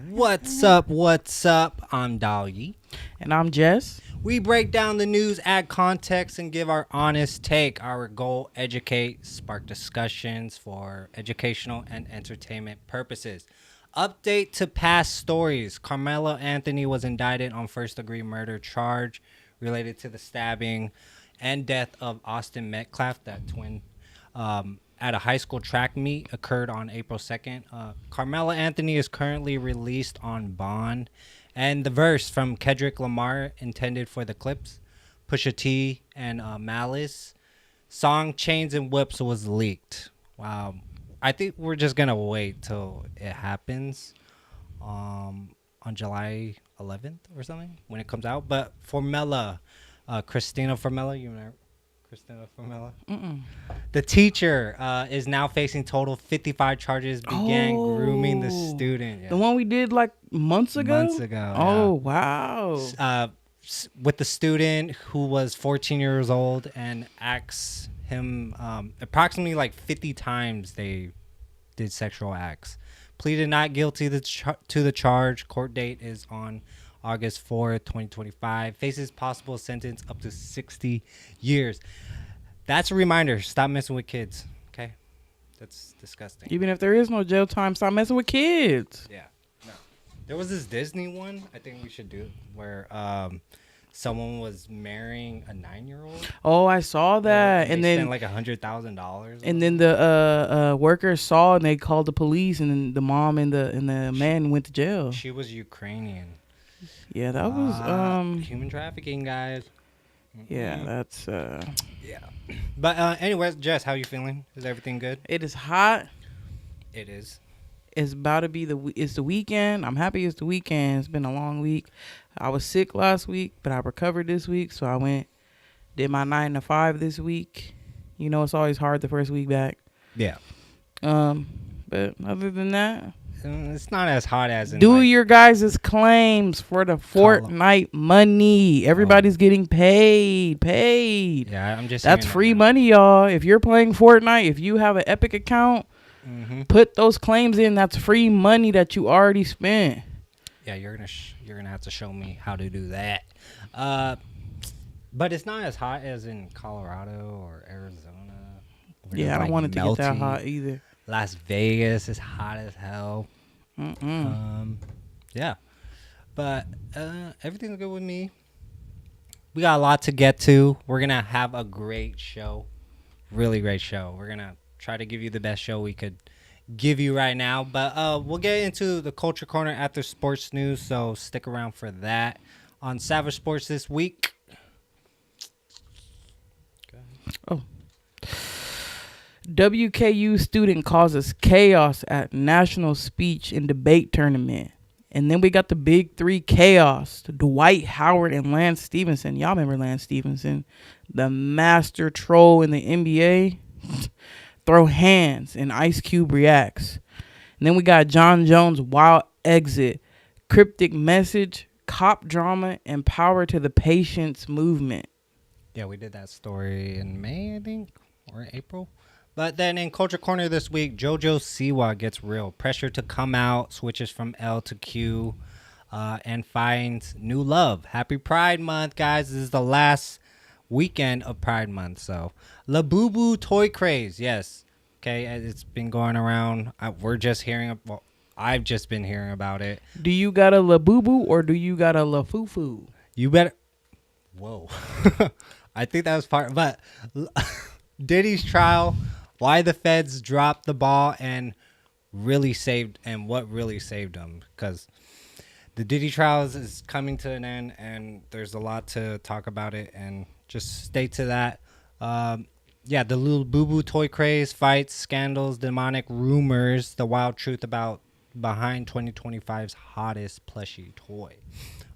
What's up? What's up? I'm Dolly. And I'm Jess. We break down the news, add context, and give our honest take. Our goal, educate, spark discussions for educational and entertainment purposes. Update to past stories. Carmelo Anthony was indicted on first-degree murder charge related to the stabbing and death of Austin Metcalf, that twin, at a high school track meet occurred on April 2nd. Carmelo Anthony is currently released on bond. And the verse from Kendrick Lamar intended for the clips, Pusha T and Malice, song Chains and Whips was leaked. Wow. I think we're just going to wait till it happens on July 11th or something when it comes out. But Formella, Christina Formella, you know Christina Formella? The teacher is now facing total 55 charges, began grooming the student. Yeah. The one we did like months ago? Oh, wow. With the student who was 14 years old and asked him approximately like 50 times they did sexual acts. Pleaded not guilty to the charge. Court date is on August 4th, 2025. Faces possible sentence up to 60 years. That's a reminder. Stop messing with kids. Okay? That's disgusting. Even if there is no jail time, stop messing with kids. Yeah. No. There was this Disney one I think we should do where someone was marrying a 9-year-old. Oh, I saw that. And then spent like $100,000. And then the workers saw and they called the police, and then the mom and the man went to jail. She was Ukrainian. Yeah, that was human trafficking, guys. Yeah, that's yeah. But anyways, Jess, how you feeling? Is everything good? It is hot. It is. It's about to be it's the weekend. I'm happy it's the weekend. It's been a long week. I was sick last week, but I recovered this week, so I did my 9 to 5 this week. You know, it's always hard the first week back. Yeah. But other than that, it's not as hot as your guys' claims for the Fortnite money. Everybody's getting paid. Yeah, I'm just. That's free money, y'all. If you're playing Fortnite, if you have an Epic account, put those claims in. That's free money that you already spent. Yeah, you're gonna have to show me how to do that. But it's not as hot as in Colorado or Arizona. Yeah, I don't want it to get that hot either. Las Vegas is hot as hell. Yeah, but everything's good with me. We got a lot to get to. We're gonna have a great show, really great show. We're gonna try to give you the best show we could give you right now. But we'll get into the Culture Corner after sports news, so stick around for that on Savage Sports this week. Oh. WKU student causes chaos at national speech and debate tournament. And then we got the big three chaos. Dwight, Howard, and Lance Stephenson. Y'all remember Lance Stephenson? The master troll in the NBA. Throw hands and Ice Cube reacts. And then we got John Jones' wild exit. Cryptic message, cop drama, and power to the patients movement. Yeah, we did that story in May, I think, or April. But then in Culture Corner this week, Jojo Siwa gets real. Pressure to come out, switches from L to Q, and finds new love. Happy Pride Month, guys. This is the last weekend of Pride Month. So, Labubu toy craze. Yes. Okay, it's been going around. We're just hearing, well, I've just been hearing about it. Do you got a Labubu or do you got a Lafufu? You better. Whoa. I think that was part, but Diddy's trial. Why the feds dropped the ball and what really saved them, because the Diddy trials is coming to an end and there's a lot to talk about it, and just stay to that. Yeah, the little boo-boo toy craze, fights, scandals, demonic rumors, the wild truth about behind 2025's hottest plushie toy.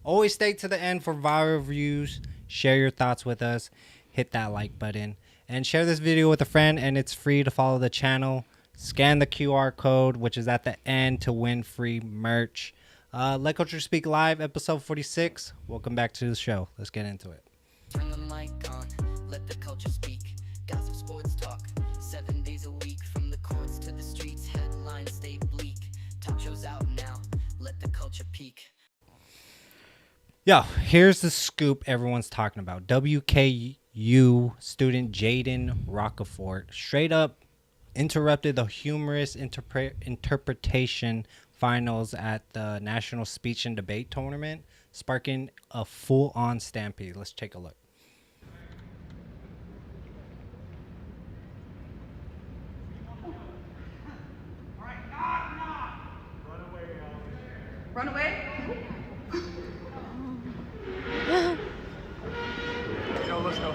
Always stay to the end for viral reviews. Share your thoughts with us. Hit that like button. And share this video with a friend, and it's free to follow the channel. Scan the QR code, which is at the end, to win free merch. Let Culture Speak Live, episode 46. Welcome back to the show. Let's get into it. Turn the mic on, let the culture speak. Gossip, sports talk, 7 days a week. From the courts to the streets, headlines stay bleak. Talk shows out now, peak. Yo, here's the scoop everyone's talking about. WKU student Jaden Rockefort straight up interrupted the humorous interpretation finals at the National Speech and Debate Tournament, sparking a full-on stampede. Let's take a look. Run away? Yo, let's go.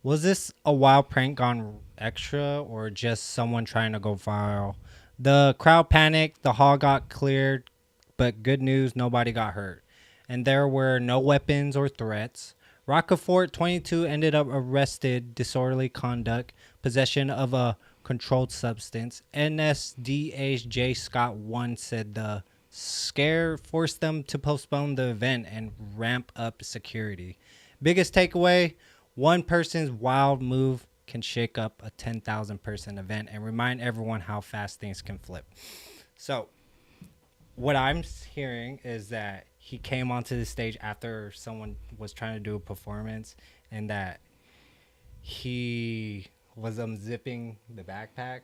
Was this a wild prank gone extra or just someone trying to go viral? The crowd panicked, the hall got cleared, but good news, nobody got hurt. And there were no weapons or threats. Rockefort, 22, ended up arrested, disorderly conduct, possession of a controlled substance. NSDA's J. Scott 1 said the scare forced them to postpone the event and ramp up security. Biggest takeaway, one person's wild move can shake up a 10,000 person event and remind everyone how fast things can flip. So what I'm hearing is that he came onto the stage after someone was trying to do a performance and that he was unzipping the backpack.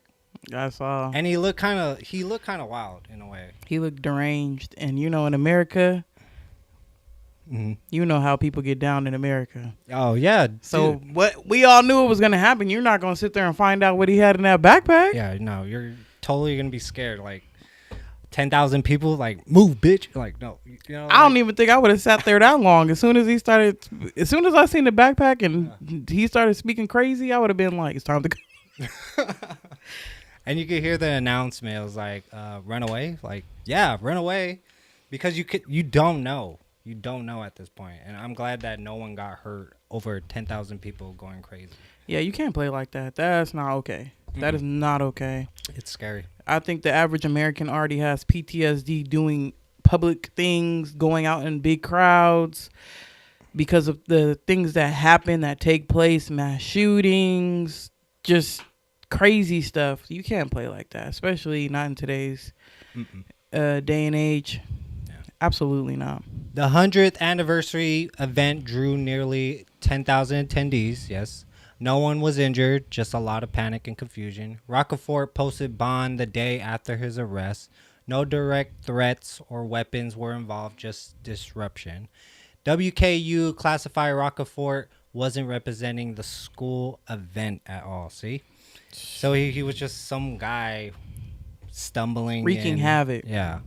I saw. And he looked kind of wild in a way. He looked deranged. And, you know, in America, you know how people get down in America. Oh, yeah. So dude. what we all knew it was going to happen. You're not going to sit there and find out what he had in that backpack. Yeah, no, you're totally going to be scared. Like, 10,000 people, like, move, bitch. Like, no. You know, I don't even think I would have sat there that long. As soon as I seen the backpack and he started speaking crazy, I would have been like, it's time to go. And you could hear the announcement. It was like, run away. Like, yeah, run away. Because you don't know. You don't know at this point. And I'm glad that no one got hurt over 10,000 people going crazy. Yeah, you can't play like that. That's not okay. That is not okay. It's scary. I think the average American already has PTSD doing public things, going out in big crowds because of the things that happen, that take place, mass shootings, just crazy stuff. You can't play like that, especially not in today's day and age. Yeah. Absolutely not. The 100th anniversary event drew nearly 10,000 attendees, yes. No one was injured, just a lot of panic and confusion. Rockefort posted bond the day after his arrest. No direct threats or weapons were involved, just disruption. WKU classified Rockefort wasn't representing the school event at all, see? So he was just some guy stumbling. Wreaking havoc. Yeah.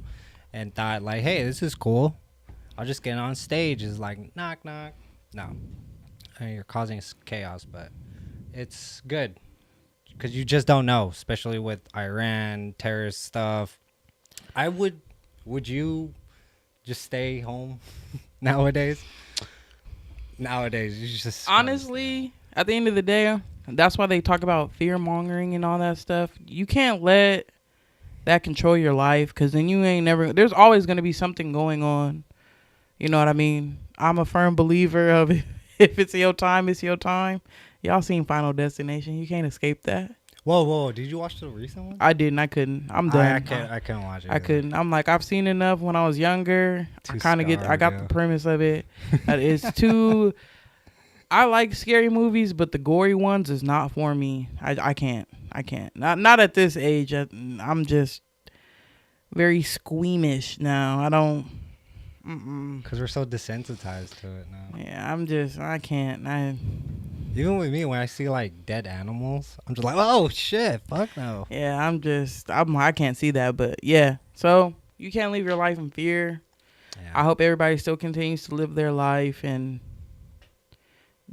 And thought like, hey, this is cool. I'll just get on stage. It's like, knock, knock. No. I mean, you're causing chaos, but it's good because you just don't know, especially with Iran, terrorist stuff. Would you just stay home nowadays? Nowadays, you just honestly, at the end of the day, that's why they talk about fear mongering and all that stuff. You can't let that control your life because then you ain't never. There's always going to be something going on. You know what I mean? I'm a firm believer of it. If it's your time, it's your time. Y'all seen Final Destination. You can't escape that. Whoa. Did you watch the recent one? I didn't. I couldn't. I'm done. I couldn't watch it. I couldn't. I'm like, I've seen enough when I was younger. Too I kind of get, I got scarred, the premise of it. It's too, I like scary movies, but the gory ones is not for me. I can't. Not at this age. I'm just very squeamish now. I don't. Because we're so desensitized to it now. Yeah, I can't. Even with me, when I see like dead animals, I'm just like, oh shit, fuck no. Yeah, I can't see that, but yeah. So you can't live your life in fear. Yeah. I hope everybody still continues to live their life and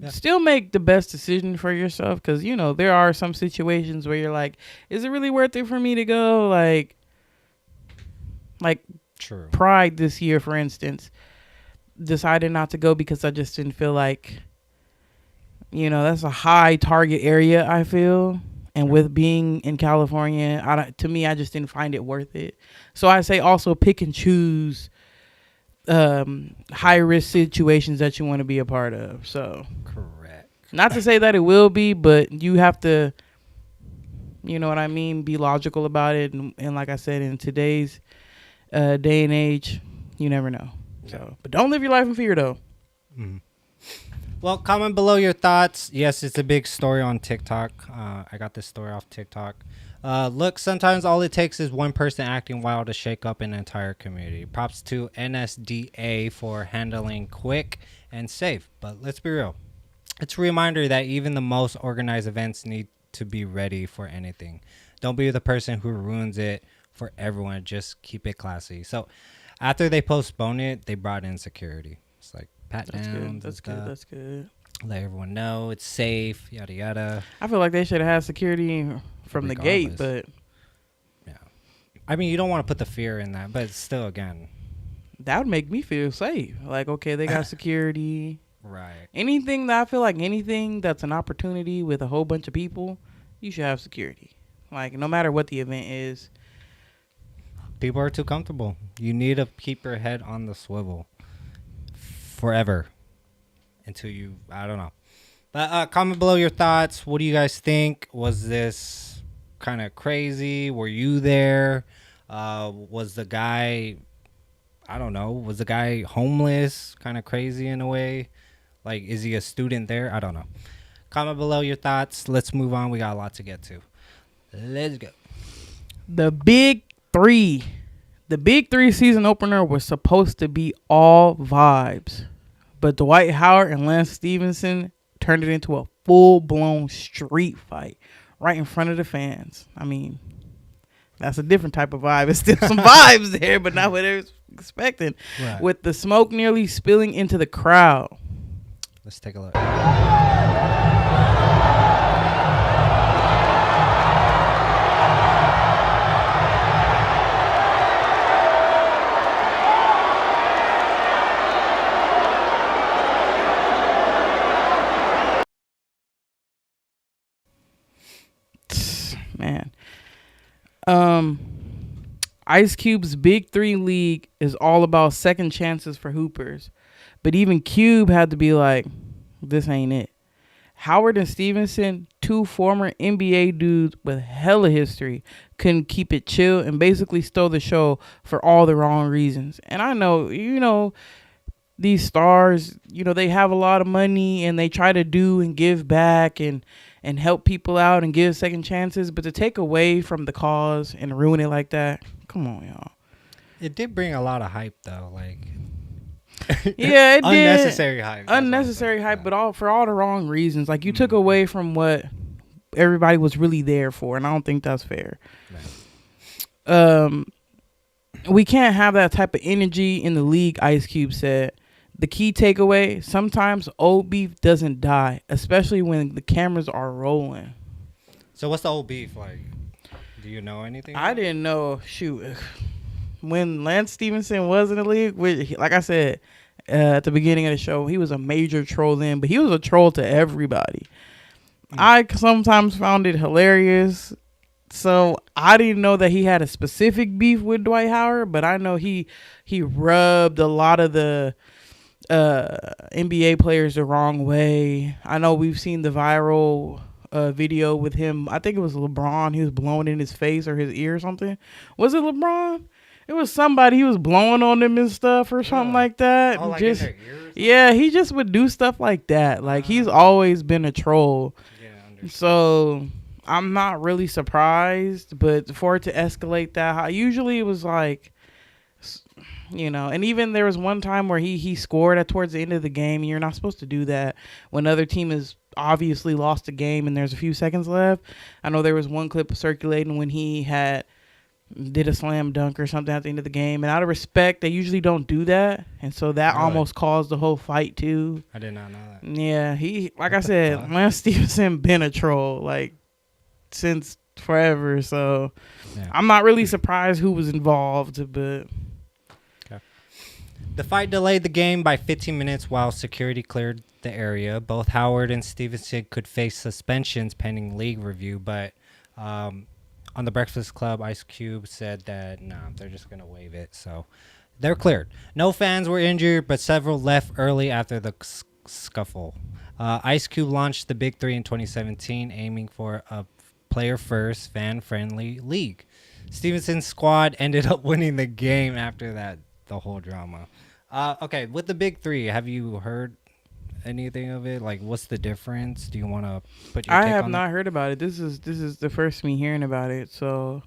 still make the best decision for yourself. Because, you know, there are some situations where you're like, is it really worth it for me to go? Like True. Pride this year, for instance, decided not to go because I just didn't feel like, you know, that's a high target area, I feel. And with being in California, to me, I just didn't find it worth it. So I say also pick and choose high risk situations that you want to be a part of. So Correct. Not to say that it will be, but you have to, you know what I mean, be logical about it. And like I said, in today's day and age, you never know. So, but don't live your life in fear, though. Mm-hmm. Well, comment below your thoughts. Yes, it's a big story on TikTok. I got this story off TikTok. Look, sometimes all it takes is one person acting wild to shake up an entire community. Props to NSDA for handling quick and safe. But let's be real. It's a reminder that even the most organized events need to be ready for anything. Don't be the person who ruins it for everyone. Just keep it classy. So after they postponed it, they brought in security. It's like pat down. That's good. Let everyone know it's safe, yada yada. I feel like they should have had security from the gate, but yeah, I mean, you don't want to put the fear in that, but still, again, that would make me feel safe. Like, okay, they got security. Right. Anything that I feel like anything that's an opportunity with a whole bunch of people, you should have security. Like, no matter what the event is. People are too comfortable. You need to keep your head on the swivel forever. Until you, I don't know. But comment below your thoughts. What do you guys think? Was this kind of crazy? Were you there? Was the guy, I don't know, was the guy homeless? Kind of crazy in a way? Like, is he a student there? I don't know. Comment below your thoughts. Let's move on. We got a lot to get to. Let's go. The Big 3. The Big 3 season opener was supposed to be all vibes. But Dwight Howard and Lance Stephenson turned it into a full-blown street fight right in front of the fans. I mean, that's a different type of vibe. It's still some vibes there, but not what they were expecting. Right. With the smoke nearly spilling into the crowd. Let's take a look. Man. Ice Cube's Big 3 league is all about second chances for hoopers. But even Cube had to be like, this ain't it. Howard and Stephenson, two former NBA dudes with hella history, couldn't keep it chill and basically stole the show for all the wrong reasons. And I know, you know, these stars, you know, they have a lot of money and they try to do and give back and help people out and give second chances. But to take away from the cause and ruin it like that, come on, y'all. It did bring a lot of hype, though. Like, yeah, it did. Unnecessary hype. Unnecessary hype, but for all the wrong reasons. Like, you took away from what everybody was really there for, and I don't think that's fair. Right. We can't have that type of energy in the league, Ice Cube said. The key takeaway, sometimes old beef doesn't die, especially when the cameras are rolling. So what's the old beef like? Do you know anything? I didn't know. Shoot. When Lance Stephenson was in the league, like I said at the beginning of the show, he was a major troll then, but he was a troll to everybody. I sometimes found it hilarious. So I didn't know that he had a specific beef with Dwight Howard, but I know he rubbed a lot of the NBA players the wrong way. I know we've seen the viral video with him. I think it was LeBron. He was blowing in his face or his ear or something. Was it LeBron? It was somebody. He was blowing on them and stuff or something like that. Oh, like just, in their ear or yeah, he just would do stuff like that. Like, he's always been a troll. Yeah, so I'm not really surprised, but for it to escalate that high, usually it was like, you know, and even there was one time where he scored towards the end of the game, and you're not supposed to do that when the other team has obviously lost the game and there's a few seconds left. I know there was one clip circulating when he did a slam dunk or something at the end of the game, and out of respect, they usually don't do that, and so that almost caused the whole fight too. I did not know that. Yeah, like I said, Lance Stephenson been a troll like since forever, so yeah. I'm not really surprised who was involved, but. The fight delayed the game by 15 minutes while security cleared the area. Both Howard and Stephenson could face suspensions pending league review, but on the Breakfast Club, Ice Cube said that they're just going to waive it. So they're cleared. No fans were injured, but several left early after the scuffle. Ice Cube launched the Big 3 in 2017, aiming for a player-first, fan-friendly league. Stevenson's squad ended up winning the game after that, the whole drama. Okay, with the Big 3, have you heard anything of it? Like, what's the difference? Do you want to put your I take have on not heard about it. This is the first me hearing about it. So,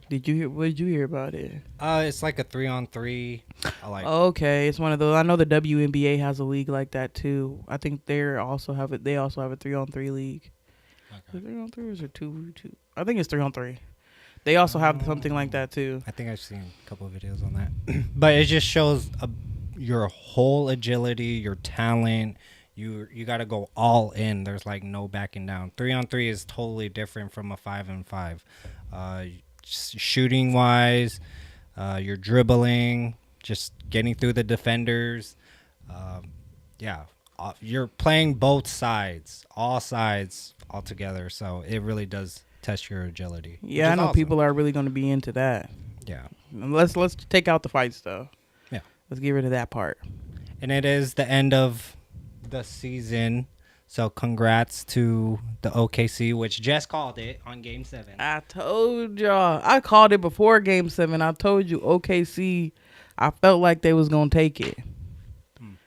what did you hear about it? It's like a 3-on-3. Okay, it's one of those. I know the WNBA has a league like that too. I think they also have it. They also have a 3-on-3 league. Okay. 3-on-3 or is it 2-2? I think it's 3-on-3. They also have something like that too. I think I've seen a couple of videos on that. But it just shows your whole agility, your talent. You got to go all in. There's like no backing down. 3-on-3 is totally different from a 5-on-5. Shooting wise, you're dribbling, just getting through the defenders. You're playing both sides, all sides all together. So it really does test your agility. Yeah, I know awesome. People are really going to be into that. Yeah. Let's take out the fight stuff. Yeah. Let's get rid of that part. And it is the end of the season. So congrats to the OKC, which just called it on Game 7. I told y'all. I called it before Game 7. I told you OKC, I felt like they was going to take it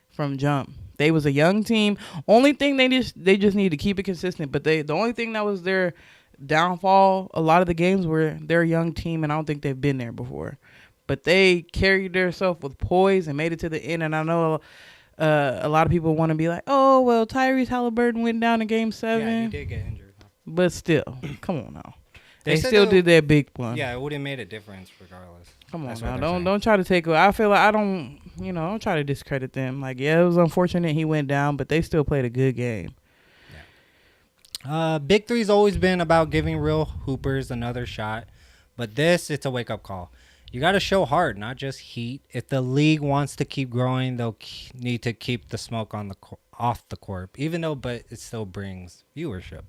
from jump. They was a young team. Only thing they just need to keep it consistent. But the only thing that was their downfall, a lot of the games were their young team, and I don't think they've been there before. But they carried themselves with poise and made it to the end. And I know a lot of people want to be like, oh, well, Tyrese Halliburton went down in Game 7. Yeah, he did get injured. But still, come on now. They still did that big one. Yeah, it would have made a difference regardless. Come on now. Don't try to take away. I feel like I don't try to discredit them. Like, yeah, it was unfortunate he went down, but they still played a good game. Yeah. Big Three's always been about giving real hoopers another shot. But it's a wake-up call. You got to show heart, not just heat. If the league wants to keep growing, they'll need to keep the smoke off the court, but it still brings viewership.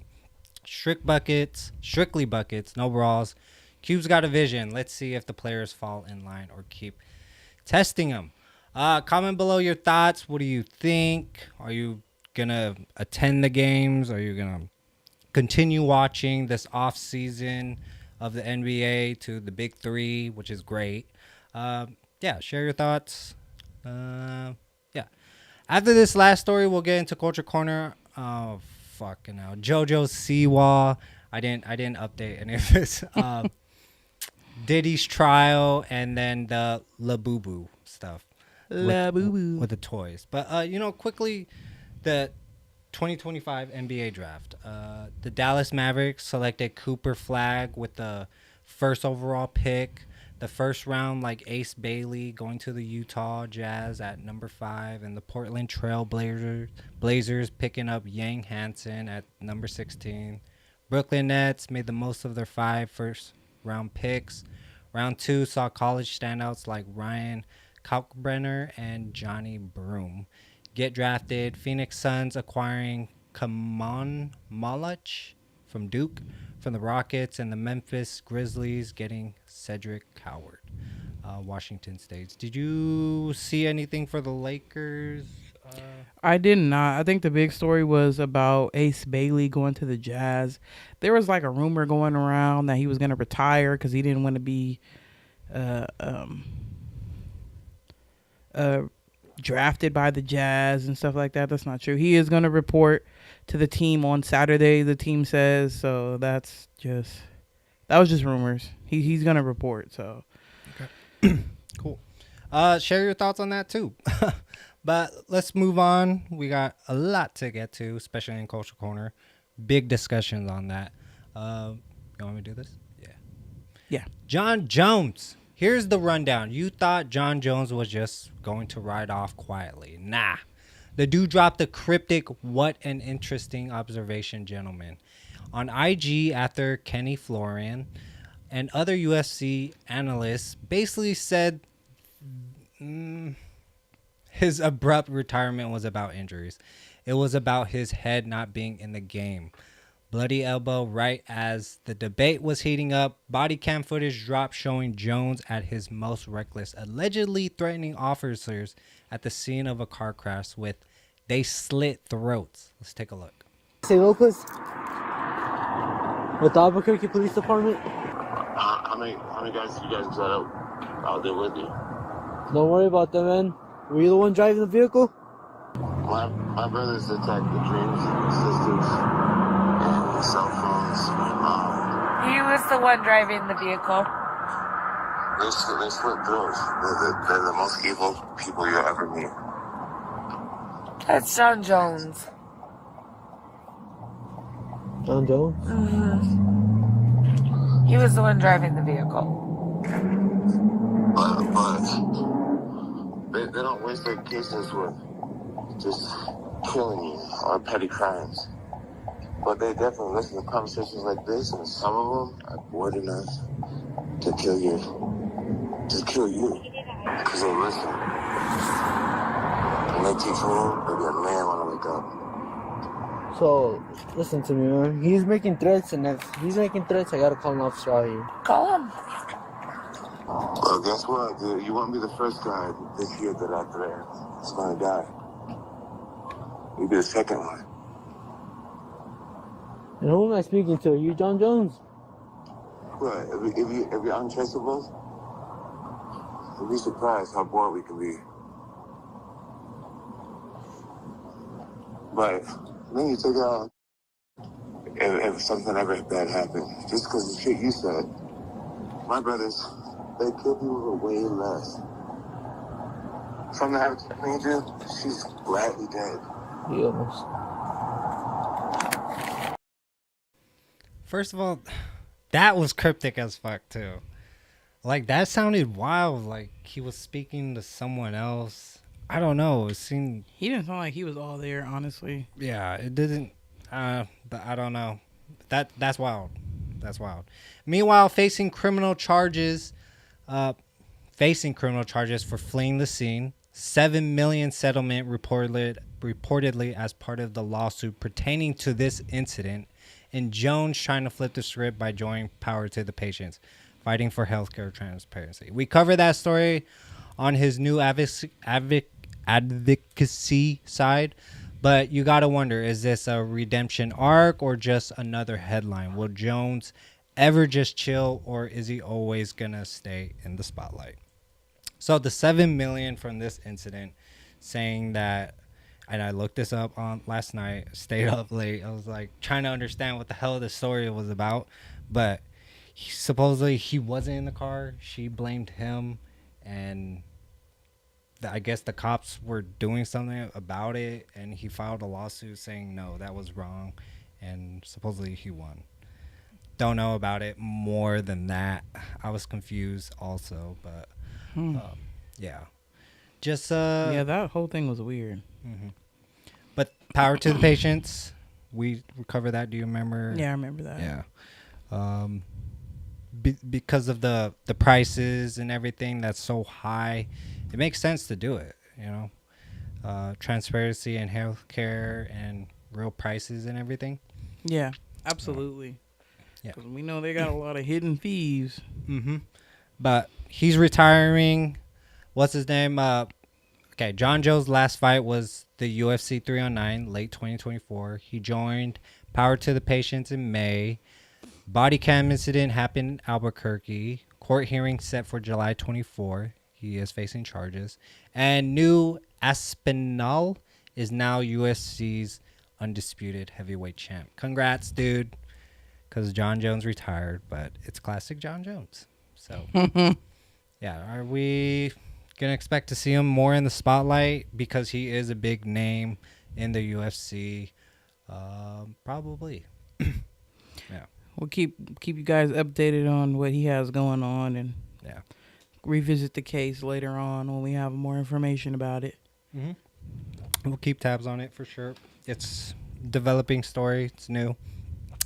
Strictly buckets, no brawls. Cube's got a vision. Let's see if the players fall in line or keep testing them. Comment below your thoughts. What do you think? Are you going to attend the games? Are you going to continue watching this off season of the NBA to the Big 3, which is great? Share your thoughts. After this last story, we'll get into Culture Corner. Oh, fucking hell. Jojo Siwa. I didn't update any of this. Diddy's trial, and then the Labubu stuff. Labubu. With the toys. But, quickly, the 2025 NBA draft. The Dallas Mavericks selected Cooper Flag with the first overall pick. The first round, like Ace Bailey going to the Utah Jazz at number 5, and the Portland Trail Blazers picking up Yang Hansen at number 16. Brooklyn Nets made the most of their 5 first-round picks. Round 2 saw college standouts like Ryan Kalkbrenner and Johnny Broom get drafted. Phoenix Suns acquiring Kamon Malach from Duke from the Rockets, and the Memphis Grizzlies getting Cedric Howard, Washington State. Did you see anything for the Lakers? I did not. I think the big story was about Ace Bailey going to the Jazz. There was like a rumor going around that he was going to retire because he didn't want to be drafted by the Jazz and stuff like that. That's not true. He is going to report to the team on Saturday, the team says. So that was just rumors. He's going to report. So okay. Cool. Share your thoughts on that too. But let's move on. We got a lot to get to, especially in Culture Corner. Big discussions on that. You want me to do this? Yeah. John Jones. Here's the rundown. You thought John Jones was just going to ride off quietly. Nah. The dude dropped a cryptic, what an interesting observation, gentlemen, on IG after Kenny Florian and other UFC analysts basically said his abrupt retirement was about injuries. It was about his head not being in the game. Bloody elbow right as the debate was heating up. Body cam footage dropped showing Jones at his most reckless, allegedly threatening officers at the scene of a car crash with they slit throats. Let's take a look. Say Lopez with the Albuquerque Police Department. How many guys did you guys set up out there with you? Don't worry about them, man. Were you the one driving the vehicle? My brothers attacked the dreams, sisters, and the cell phones. He was the one driving the vehicle. They slit throats. They're the most evil people you'll ever meet. That's John Jones. John Jones? He was the one driving the vehicle. But they don't waste their cases with just killing you or petty crimes. But they definitely listen to conversations like this, and some of them are bored enough to kill you. Just kill you. Because they listen. And they teach me, they'll be a man when I wake up. So, listen to me, man. He's making threats, and if he's making threats, I gotta call an officer out here. Call him. Well, guess what, dude? You won't be the first guy this year that I threaten. It's gonna die. You'll be the second one. And who am I speaking to? You John Jones? What? If you're untraceable, you'll be surprised how bored we can be. But then you take out if something ever bad happened, just because the shit you said. My brothers, they kill people for way less. Something happened to Major, she's gladly dead. He almost. First of all, that was cryptic as fuck too. Like that sounded wild. Like he was speaking to someone else. I don't know. It seemed. He didn't sound like he was all there, honestly. Yeah, it didn't. I don't know. That's wild. That's wild. Meanwhile, facing criminal charges for fleeing the scene. $7 million settlement reportedly as part of the lawsuit pertaining to this incident. And Jones trying to flip the script by joining Power to the Patients, fighting for healthcare transparency. We cover that story on his new advocacy side, but you gotta wonder, is this a redemption arc or just another headline? Will Jones ever just chill, or is he always gonna stay in the spotlight? So the $7 million from this incident, saying that, and I looked this up on last night, stayed up late. I was like trying to understand what the hell the story was about, but supposedly he wasn't in the car. She blamed him, and I guess the cops were doing something about it, and he filed a lawsuit saying no, that was wrong, and supposedly he won. Don't know about it more than that. I was confused also, but yeah, just yeah, that whole thing was weird. Mm-hmm. But Power to the Patients, we covered that. Do you remember? Yeah, I remember that. Yeah. Because of the prices and everything that's so high, it makes sense to do it, you know. Transparency in healthcare and real prices and everything. Yeah, absolutely. Yeah. 'Cause we know they got a lot of hidden fees. Mm-hmm. But he's retiring. What's his name? Okay, John Joe's last fight was the UFC 309, late 2024. He joined Power to the Patients in May. Body cam incident happened in Albuquerque. Court hearing set for July 24. He is facing charges. And new Aspinall is now UFC's undisputed heavyweight champ. Congrats, dude. Because John Jones retired, but it's classic John Jones. So, yeah, are we going to expect to see him more in the spotlight because he is a big name in the UFC? Probably. Yeah. We'll keep you guys updated on what he has going on, and Yeah. revisit the case later on when we have more information about it. Mm-hmm. We'll keep tabs on it for sure. It's developing story. It's new.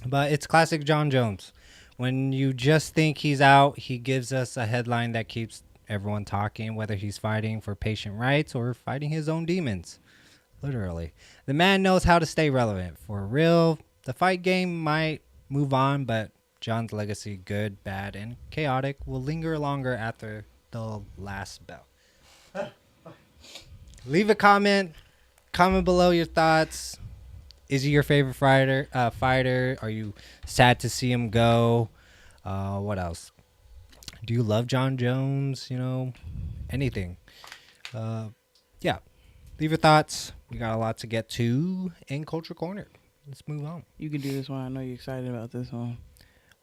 But it's classic John Jones. When you just think he's out, he gives us a headline that keeps everyone talking, whether he's fighting for patient rights or fighting his own demons. Literally. The man knows how to stay relevant. For real, the fight game might move on, but John's legacy, good, bad, and chaotic, will linger longer after the last bell. Leave a comment Comment below your thoughts. Is he your favorite fighter? Are you sad to see him go? What else? Do you love John Jones? You know, anything. Yeah. Leave your thoughts. We got a lot to get to in Culture Corner. Let's move on. You can do this one. I know you're excited about this one.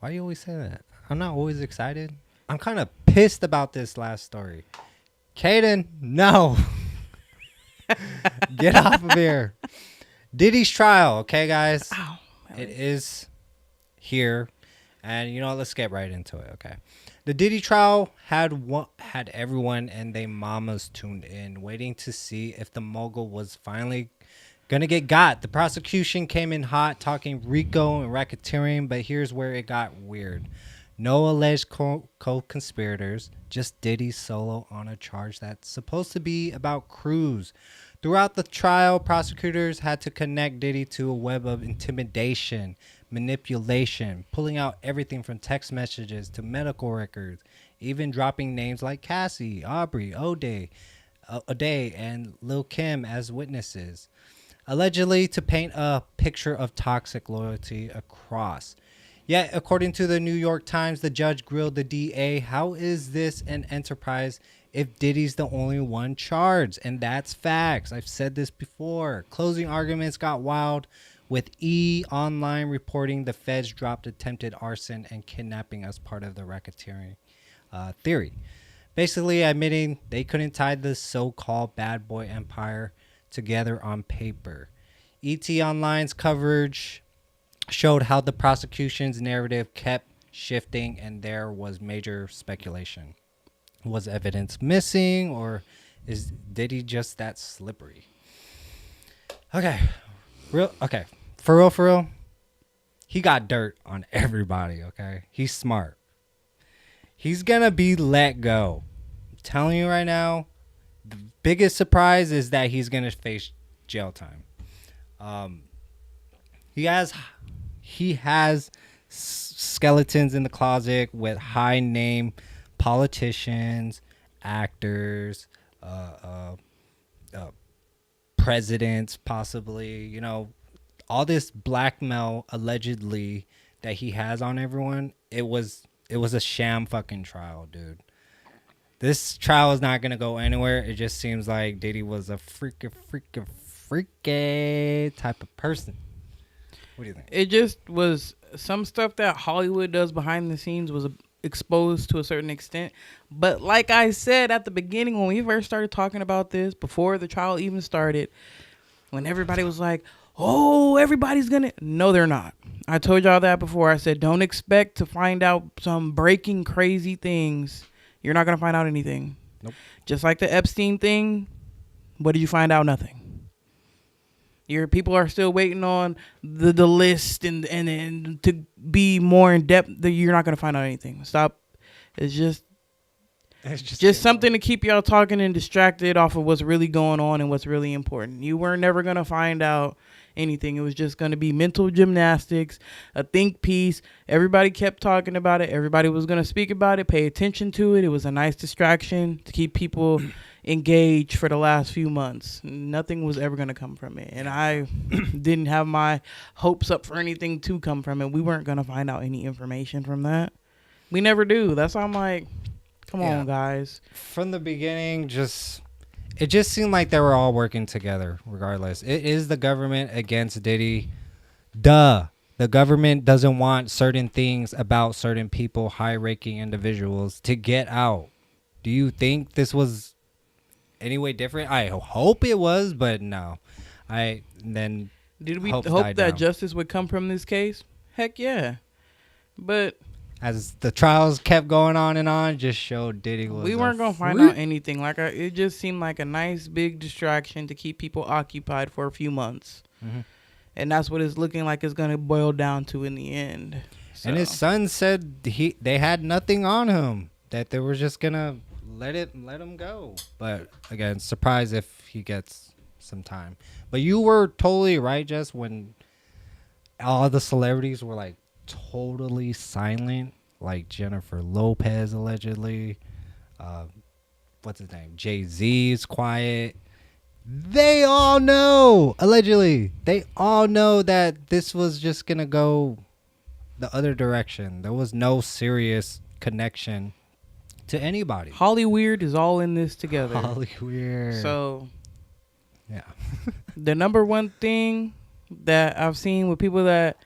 Why do you always say that? I'm not always excited. I'm kind of pissed about this last story. Caden, no. Get off of here. Diddy's trial, okay, guys? Ow. It is here. And, you know, let's get right into it, okay? The Diddy trial had everyone and their mamas tuned in, waiting to see if the mogul was finally going to get got. The prosecution came in hot, talking RICO and racketeering, but here's where it got weird. No alleged co-conspirators, just Diddy solo on a charge that's supposed to be about Cruz. Throughout the trial, prosecutors had to connect Diddy to a web of intimidation, manipulation, pulling out everything from text messages to medical records, even dropping names like Cassie, Aubrey, O'Day, and Lil Kim as witnesses, allegedly to paint a picture of toxic loyalty across. Yet, according to the New York Times, the judge grilled the DA, how is this an enterprise if Diddy's the only one charged? And that's facts. I've said this before. Closing arguments got wild, with E! Online reporting the feds dropped attempted arson and kidnapping as part of the racketeering theory. Basically admitting they couldn't tie the so-called bad boy empire together on paper. ET Online's coverage showed how the prosecution's narrative kept shifting, and there was major speculation. Was evidence missing, or is Diddy just that slippery? Okay. For real, he got dirt on everybody, okay? He's smart. He's gonna be let go. I'm telling you right now, the biggest surprise is that he's gonna face jail time. He has skeletons in the closet with high name politicians, actors, presidents, possibly, you know, all this blackmail allegedly that he has on everyone. It was a sham fucking trial, dude. This trial is not gonna go anywhere. It just seems like Diddy was a freaky type of person. What do you think? It just was some stuff that Hollywood does behind the scenes was exposed to a certain extent. But like I said at the beginning, when we first started talking about this, before the trial even started, when everybody was like, oh, everybody's gonna... No, they're not. I told y'all that before. I said, don't expect to find out some breaking crazy things. You're not gonna find out anything. Nope. Just like the Epstein thing, what did you find out? Nothing. Your people are still waiting on the list and to be more in depth. That you're not gonna find out anything. Stop. It's just something to keep y'all talking and distracted off of what's really going on and what's really important. You were never gonna find out anything. It was just gonna be mental gymnastics, a think piece. Everybody kept talking about it. Everybody was gonna speak about it, pay attention to it. It was a nice distraction to keep people engaged for the last few months. Nothing was ever going to come from it, and I didn't have my hopes up for anything to come from it. We weren't going to find out any information from that. We never do. That's why I'm like, come on, guys. From the beginning, it just seemed like they were all working together regardless. It is the government against Diddy. The government doesn't want certain things about certain people, high-ranking individuals, to get out. Do you think this was any way different? I hope it was, but no. Did we hope that justice would come from this case? Heck yeah. But as the trials kept going on and on, just showed Diddy was... We weren't going to find out anything. It just seemed like a nice big distraction to keep people occupied for a few months. Mm-hmm. And that's what it's looking like it's going to boil down to in the end. So. And his son said they had nothing on him, that they were just going to let him go. But again, surprised if he gets some time. But you were totally right, Jess, when all the celebrities were like totally silent, like Jennifer Lopez allegedly. What's his name? Jay-Z is quiet. They all know, allegedly, they all know that this was just going to go the other direction. There was no serious connection to anybody. Hollyweird is all in this together. Hollyweird. So yeah. the number one thing that I've seen with people that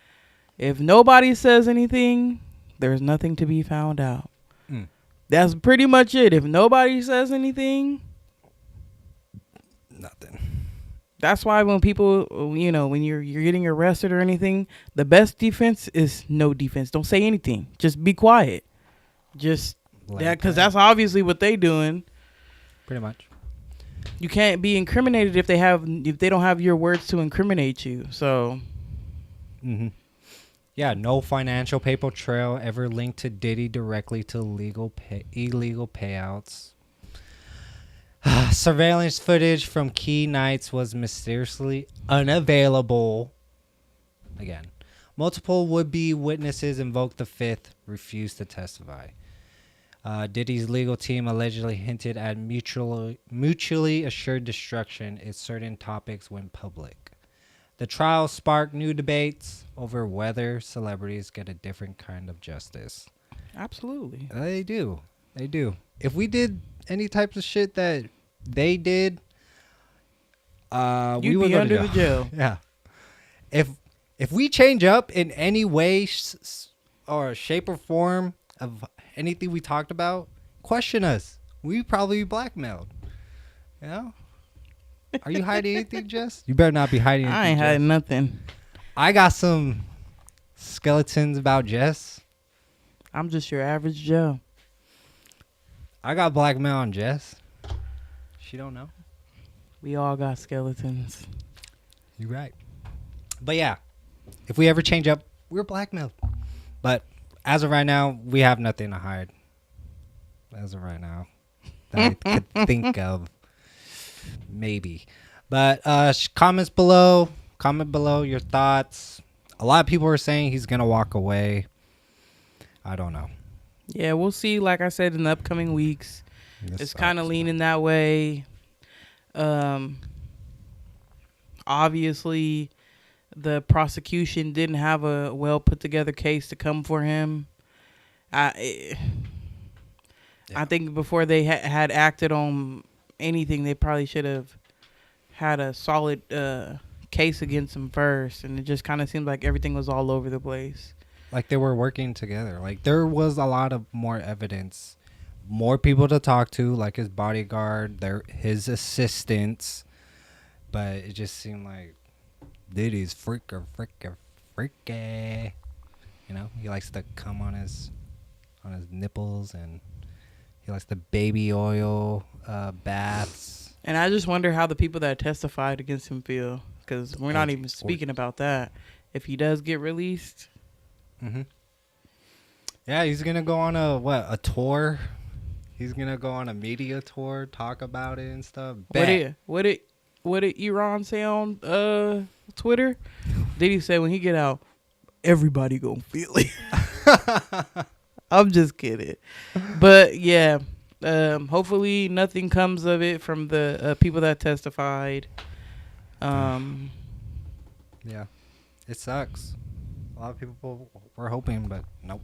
if nobody says anything, there's nothing to be found out. Mm. That's pretty much it. If nobody says anything, Nothing. that's why when people, you know, when you're getting arrested or anything, the best defense is no defense. Don't say anything. Just be quiet. Just that, because that's obviously what they doing. Pretty much. You can't be incriminated if they don't have your words to incriminate you. So, yeah, no financial paper trail ever linked to Diddy directly to illegal payouts. Surveillance footage from key nights was mysteriously unavailable. Again, multiple would-be witnesses invoked the fifth, refused to testify. Diddy's legal team allegedly hinted at mutually assured destruction if certain topics went public. The trial sparked new debates over whether celebrities get a different kind of justice. absolutely. They do. They do. If we did any types of shit that they did, we You'd would be go under to the jail. Yeah. If we change up in any way or shape or form of anything we talked about, question us. We'd probably be blackmailed. You know? Are you hiding anything, Jess? You better not be hiding anything. I ain't Jess. hiding nothing. I got some skeletons about Jess. I'm just your average Joe. I got blackmail on Jess. She don't know. We all got skeletons. You're right. But yeah, if we ever change up, we're blackmailed. But as of right now, we have nothing to hide. As of right now, that I could think of. Maybe. But comment below your thoughts. A lot of people are saying he's going to walk away. I don't know. Yeah, we'll see. Like I said, in the upcoming weeks, This it's kind of sucks, leaning that way. Obviously, the prosecution didn't have a well put together case to come for him. I think before they had acted on anything, they probably should have had a solid case against him first, and it just kind of seemed like everything was all over the place. Like they were working together. Like there was a lot of more evidence, more people to talk to, like his bodyguard, his assistants. But it just seemed like Diddy's freaky. You know, he likes to come on his nipples, and he likes the baby oil baths. And I just wonder how the people that testified against him feel, because we're not even speaking about that. If he does get released. Mm-hmm. Yeah, he's gonna go on a tour. He's gonna go on a media tour, talk about it and stuff. What did Iran say on Twitter? Did he say when he get out, everybody gonna feel it? I'm just kidding, but yeah. Hopefully nothing comes of it from the people that testified. Yeah, it sucks. A lot of people were hoping, but nope.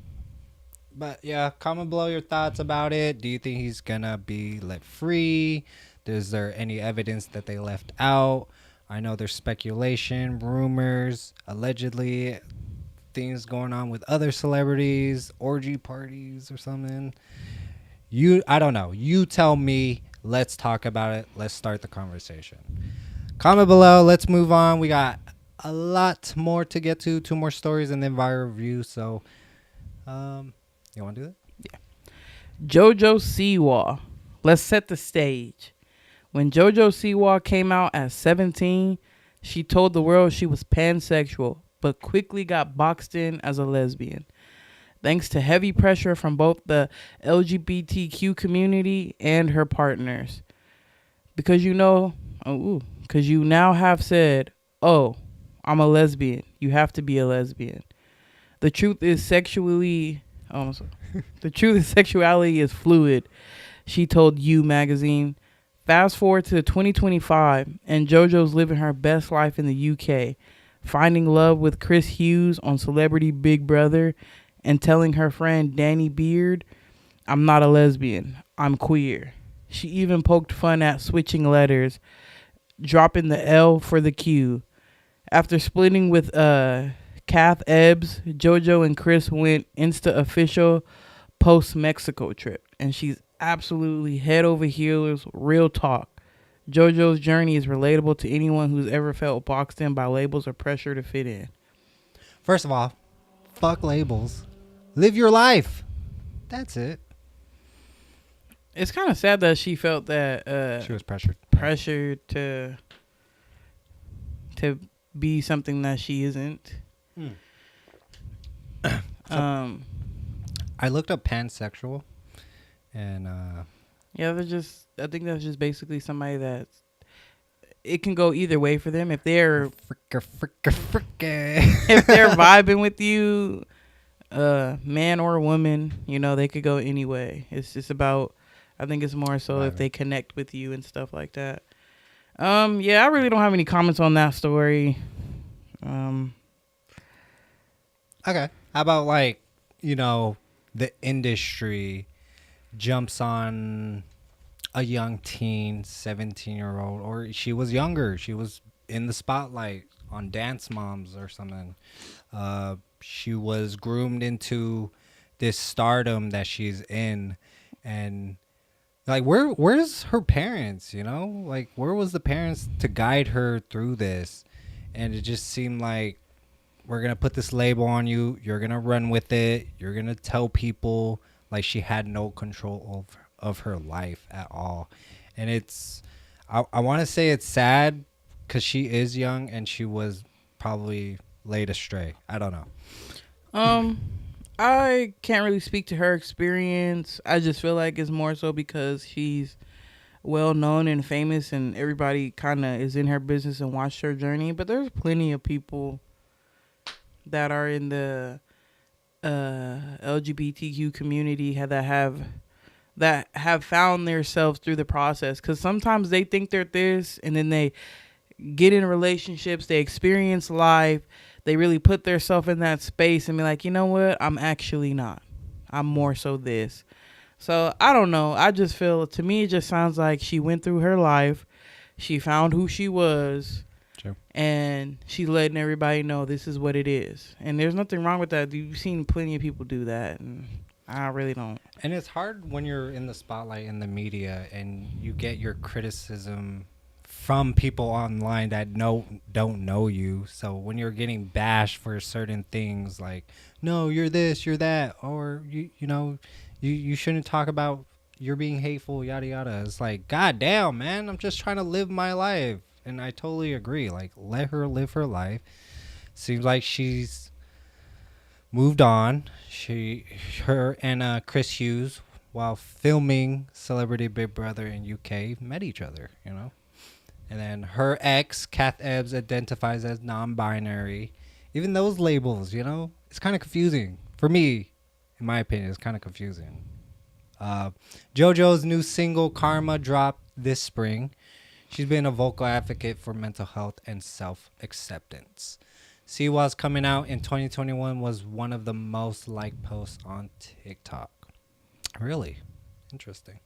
But yeah, comment below your thoughts about it. Do you think he's gonna be let free? Is there any evidence that they left out? I know there's speculation, rumors, allegedly things going on with other celebrities, orgy parties or something. I don't know. You tell me. Let's talk about it. Let's start the conversation. Comment below. Let's move on. We got a lot more to get to. 2 more stories and then viral review. So, you want to do that? Yeah. Jojo Siwa. Let's set the stage. When Jojo Siwa came out at 17, she told the world she was pansexual, but quickly got boxed in as a lesbian. Thanks to heavy pressure from both the LGBTQ community and her partners. Because you now have said, oh, I'm a lesbian. You have to be a lesbian. The truth is sexuality is fluid, she told You magazine. Fast forward to 2025, and JoJo's living her best life in the UK, finding love with Chris Hughes on Celebrity Big Brother, and telling her friend Danny Beard, "I'm not a lesbian, I'm queer." She even poked fun at switching letters, dropping the L for the Q. After splitting with Kath Ebbs, JoJo and Chris went Insta official post-Mexico trip, and she's absolutely head over heels, real talk. JoJo's journey is relatable to anyone who's ever felt boxed in by labels or pressure to fit in. First of all, fuck labels. Live your life. That's it. It's kind of sad that she felt that She was pressured. pressured to be something that she isn't. I looked up pansexual, and Yeah, I think that's just basically somebody that's, it can go either way for them. If they're if they're vibing with you, man or woman, you know, they could go anyway. It's just about, I think it's more so if they connect with you and stuff like that. Yeah, I really don't have any comments on that story. okay. How about, like, you know, the industry jumps on a young teen, 17-year-old, or she was younger. She was in the spotlight on Dance Moms or something. She was groomed into this stardom that she's in, and like, where's her parents, you know? Like, where was the parents to guide her through this? And it just seemed like, we're going to put this label on you. You're going to run with it. You're going to tell people. Like, she had no control of her life at all. And it's, I want to say it's sad because she is young and she was probably laid astray. I don't know. I can't really speak to her experience. I just feel like it's more so because she's well known and famous and everybody kind of is in her business and watched her journey. But there's plenty of people that are in the LGBTQ community that have found themselves through the process. Because sometimes they think they're this, and then they get in relationships, they experience life, they really put themselves in that space and be like, you know what, I'm actually not. I'm more so this. So I don't know. I just feel, to me, it just sounds like she went through her life, she found who she was. Sure. And she's letting everybody know this is what it is. And there's nothing wrong with that. You've seen plenty of people do that. And I really don't. And it's hard when you're in the spotlight in the media and you get your criticism from people online that don't know you. So when you're getting bashed for certain things, like, no, you're this, you're that, or you shouldn't talk about, you're being hateful, yada yada. It's like, God damn, man, I'm just trying to live my life. And I totally agree. Like, let her live her life. Seems like she's moved on. Her and Chris Hughes, while filming Celebrity Big Brother in UK, met each other, you know. And then her ex, Kath Ebbs, identifies as non-binary. Even those labels, you know, it's kind of confusing. For me, in my opinion, it's kind of confusing. JoJo's new single, Karma, dropped this spring. She's been a vocal advocate for mental health and self-acceptance. Siwa's coming out in 2021 was one of the most liked posts on TikTok. Really? Interesting.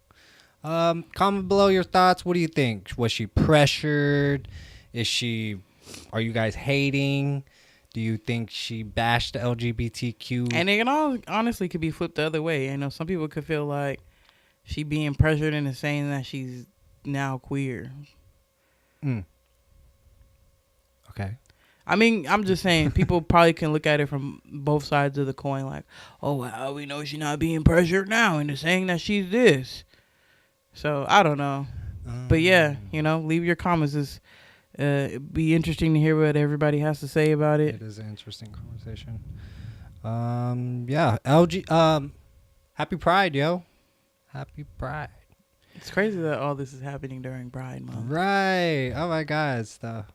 Comment below your thoughts. What do you think? Was she pressured? Are you guys hating? Do you think she bashed the LGBTQ? And it all honestly could be flipped the other way. You know, some people could feel like she being pressured into saying that she's now queer. Okay. I mean, I'm just saying, people probably can look at it from both sides of the coin. Like, oh, wow, we know she's not being pressured now into saying that she's this. So, I don't know. But yeah, you know, leave your comments. It'd be interesting to hear what everybody has to say about it. It is an interesting conversation. Yeah, happy Pride, yo. Happy Pride. It's crazy that all this is happening during Pride Month. Right. Oh my God. It's the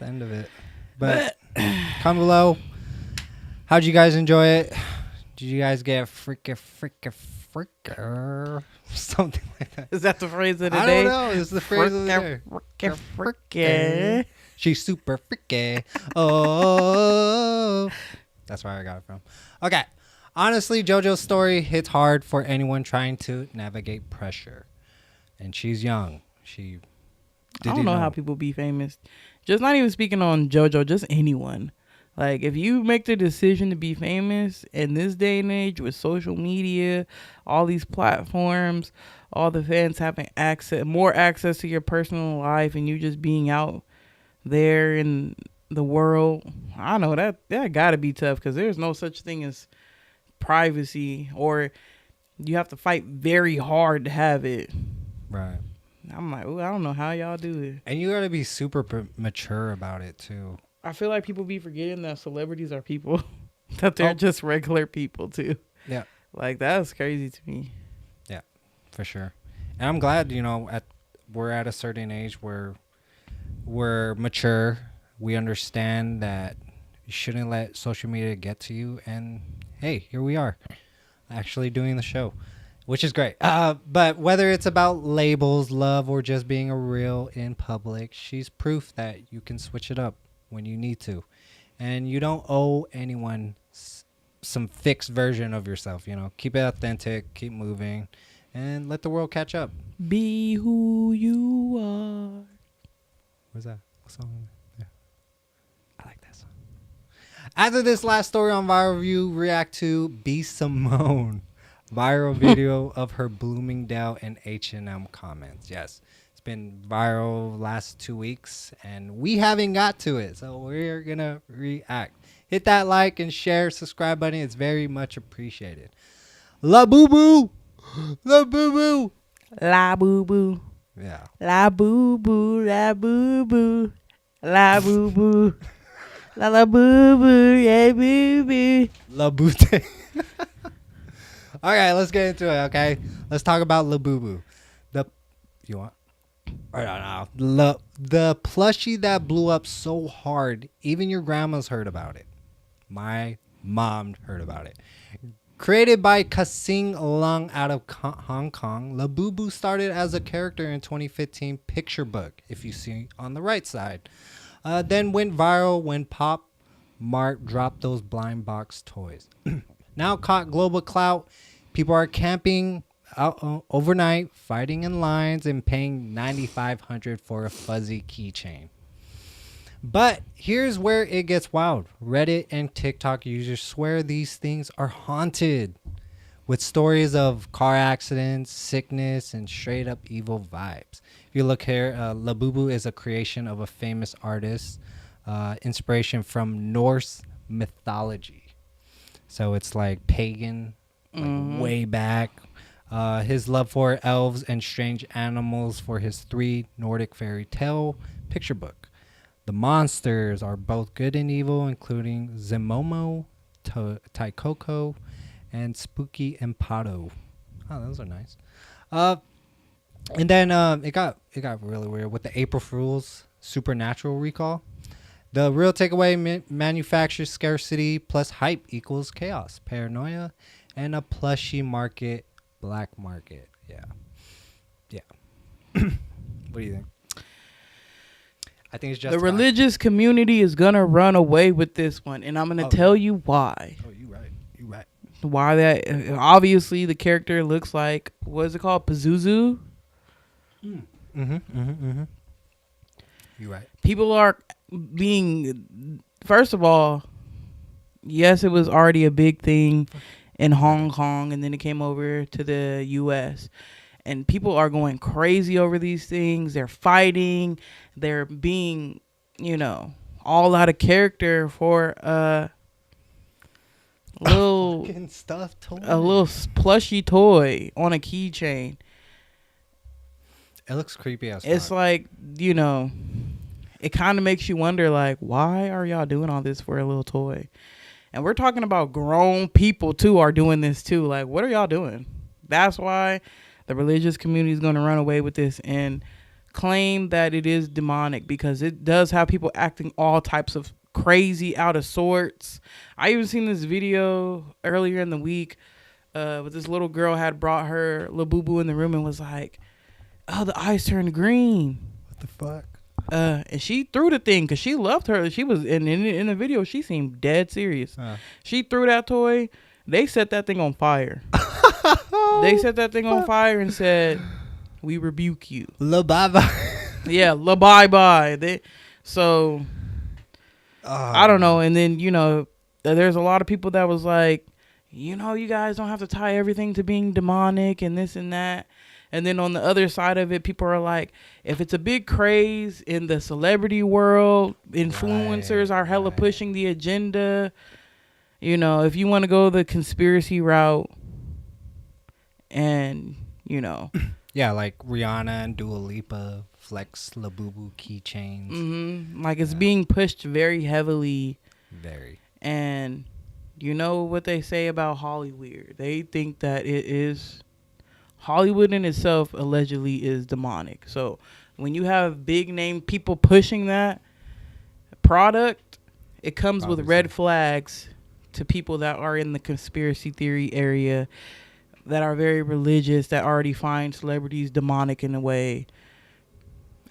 end of it. But comment below. How'd you guys enjoy it? Did you guys get freaking fricker. Something like that. Is that the phrase of the I day? don't know. It's the phrase of the day. Fricka. She's super freaky. Oh. That's where I got it from. Okay. Honestly, JoJo's story hits hard for anyone trying to navigate pressure. And she's young. I don't know how people be famous. Just not even speaking on JoJo, just anyone. Like, if you make the decision to be famous in this day and age with social media, all these platforms, all the fans having more access to your personal life, and you just being out there in the world, I know that gotta be tough, because there's no such thing as privacy, or you have to fight very hard to have it. Right. I'm like, ooh, I don't know how y'all do it. And you got to be super mature about it, too. I feel like people be forgetting that celebrities are people, that they're just regular people, too. Yeah. Like, that's crazy to me. Yeah, for sure. And I'm glad, we're at a certain age where we're mature. We understand that you shouldn't let social media get to you. And, hey, here we are, actually doing the show, which is great. But whether it's about labels, love, or just being a real in public, she's proof that you can switch it up when you need to. And you don't owe anyone some fixed version of yourself. Keep it authentic, keep moving, and let the world catch up. Be who you are. Where's that? What song? Yeah. I like that song. After this last story on Viral Review, react to B. Simone. Viral video of her Bloomingdale and H&M comments. Yes, it's been viral last 2 weeks, and we haven't got to it, so we're going to react. Hit that like and share, subscribe button. It's very much appreciated. Labubu! Labubu! Labubu. Yeah. Labubu. Labubu. Labubu. Labubu. Yeah, boo-boo. Labute. Okay, let's get into it, okay? Let's talk about Labubu. You want? Or no. The plushie that blew up so hard, even your grandma's heard about it. My mom heard about it. Created by Kasing Lung out of Hong Kong, Labubu started as a character in 2015 picture book, if you see on the right side. Then went viral when Pop Mart dropped those blind box toys. Now caught global clout. People are camping out overnight, fighting in lines, and paying $9,500 for a fuzzy keychain. But here's where it gets wild. Reddit and TikTok users swear these things are haunted, with stories of car accidents, sickness, and straight up evil vibes. If you look here, Labubu is a creation of a famous artist, inspiration from Norse mythology. So it's like pagan, way back. His love for elves and strange animals for his 3 Nordic fairy tale picture book. The monsters are both good and evil, including Zemomo, Taikoko, and Spooky Empado. Oh, those are nice. And then it got really weird with the April Fool's supernatural recall. The real takeaway: manufacturer scarcity plus hype equals chaos, paranoia, and a plushie market, black market. Yeah. What do you think? I think it's just the religious community is gonna run away with this one, and I'm gonna tell you why. Oh, you right. Why that? Obviously, the character looks like, what is it called, Pazuzu? You're right. People are being, first of all, yes, it was already a big thing in Hong Kong, and then it came over to the U.S., and people are going crazy over these things. They're fighting. They're being, all out of character for a little stuffed toy. A little plushie toy on a keychain. It looks creepy as fuck. It's like, it kind of makes you wonder, like, why are y'all doing all this for a little toy? And we're talking about grown people, too, are doing this, too. Like, what are y'all doing? That's why the religious community is going to run away with this and claim that it is demonic, because it does have people acting all types of crazy, out of sorts. I even seen this video earlier in the week but this little girl had brought her Labubu in the room and was like, "Oh, the eyes turned green." What the fuck? And she threw the thing because she loved her. She was in the video. She seemed dead serious. She threw that toy. They set that thing on fire. They set that thing on fire and said, "We rebuke you." La bye bye. Yeah, la bye bye. So I don't know. And then there's a lot of people that was like, you guys don't have to tie everything to being demonic and this and that. And then on the other side of it, people are like, if it's a big craze in the celebrity world, influencers are hella pushing the agenda. If you want to go the conspiracy route and, Yeah, like Rihanna and Dua Lipa flex Labubu keychains. Mm-hmm. Like it's being pushed very heavily. Very. And you know what they say about Hollywood? They think that it is... Hollywood in itself allegedly is demonic. So when you have big name people pushing that product, it comes with red flags to people that are in the conspiracy theory area, that are very religious, that already find celebrities demonic in a way.